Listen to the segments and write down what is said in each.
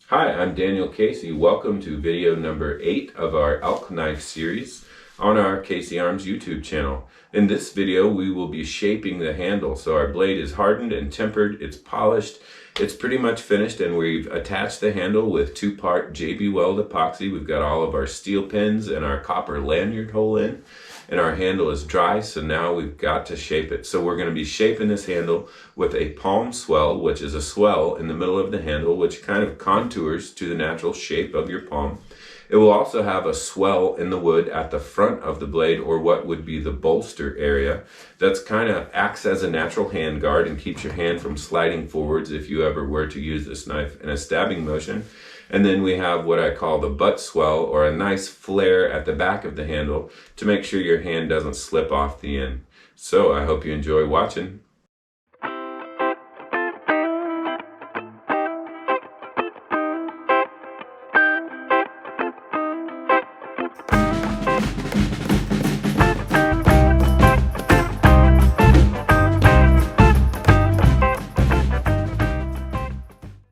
Hi, I'm Daniel Casey. Welcome to video number 8 of our elk knife series on our Casey Arms YouTube channel. In this video, we will be shaping the handle. So our blade is hardened and tempered, it's polished, it's pretty much finished, and we've attached the handle with 2-part JB Weld epoxy. We've got all of our steel pins and our copper lanyard hole in. And our handle is dry, so now we've got to shape it. So we're going to be shaping this handle with a palm swell, which is a swell in the middle of the handle, which kind of contours to the natural shape of your palm. It will also have a swell in the wood at the front of the blade, or what would be the bolster area. That's kind of acts as a natural hand guard and keeps your hand from sliding forwards if you ever were to use this knife in a stabbing motion. And then we have what I call the butt swell, or a nice flare at the back of the handle to make sure your hand doesn't slip off the end. So I hope you enjoy watching.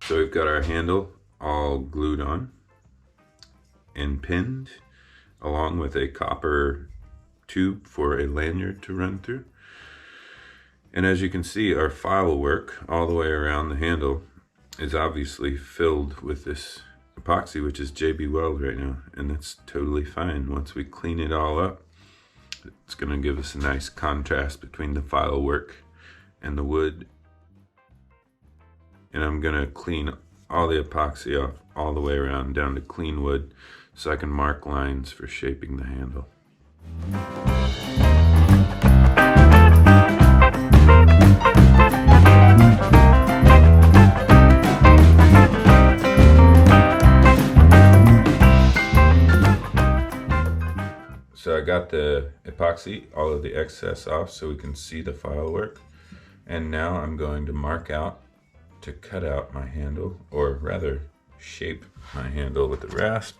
So we've got our handle all glued on and pinned, along with a copper tube for a lanyard to run through. And as you can see, our file work all the way around the handle is obviously filled with this epoxy, which is JB Weld right now, and that's totally fine. Once we clean it all up, it's going to give us a nice contrast between the file work and the wood. And I'm going to clean all the epoxy off all the way around down to clean wood so I can mark lines for shaping the handle. So I got the epoxy, all of the excess off so we can see the file work. And now I'm going to mark out to cut out my handle, or rather shape my handle with a rasp.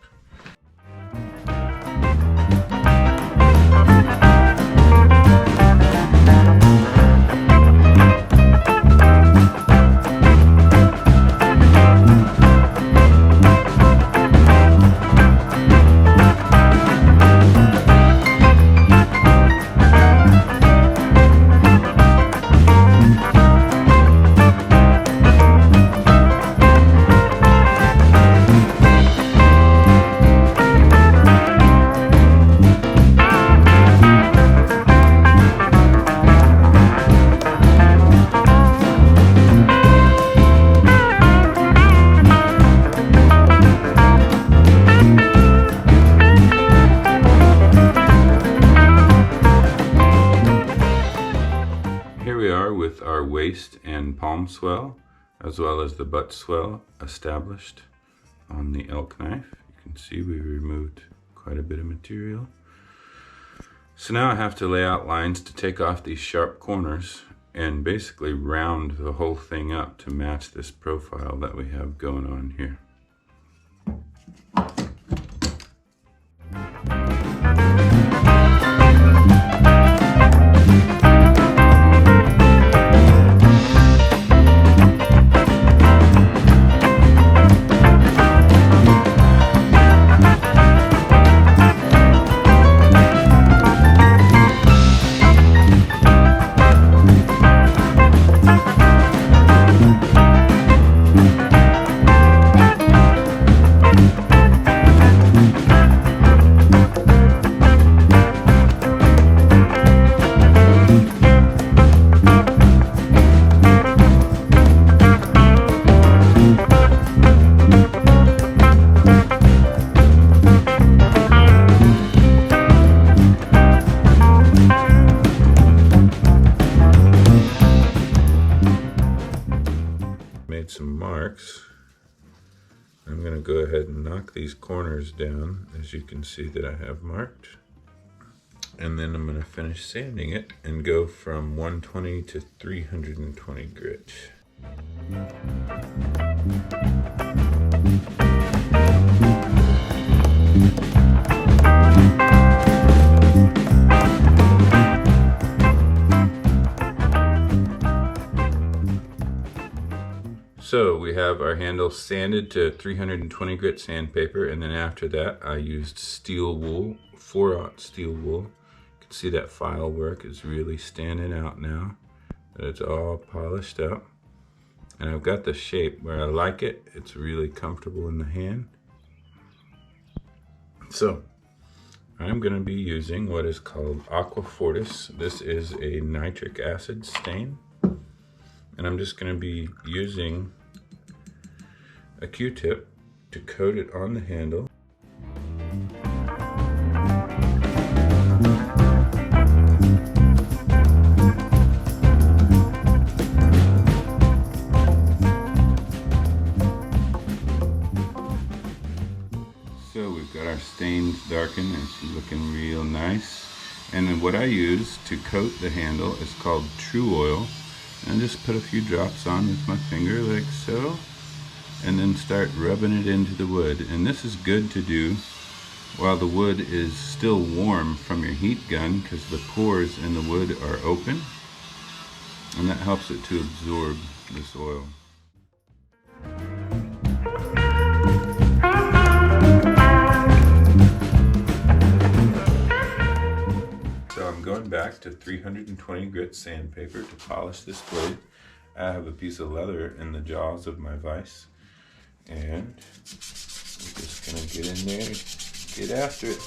With our waist and palm swell, as well as the butt swell established on the elk knife. You can see we removed quite a bit of material. So now I have to lay out lines to take off these sharp corners and basically round the whole thing up to match this profile that we have going on here. Some marks. I'm going to go ahead and knock these corners down, as you can see that I have marked, and then I'm going to finish sanding it and go from 120 to 320 grit. So we have our handle sanded to 320 grit sandpaper, and then after that I used steel wool, 4/0 steel wool. You can see that file work is really standing out now, that it's all polished up. And I've got the shape where I like it. It's really comfortable in the hand. So I'm going to be using what is called Aqua Fortis. This is a nitric acid stain. And I'm just going to be using a Q-tip to coat it on the handle. So we've got our stains darkened. It's looking real nice. And then what I use to coat the handle is called True Oil. And just put a few drops on with my finger like so, and then start rubbing it into the wood. And this is good to do while the wood is still warm from your heat gun, because the pores in the wood are open, and that helps it to absorb this oil. So I'm going back to 320 grit sandpaper to polish this blade. I have a piece of leather in the jaws of my vise, and I'm just gonna get in there and get after it.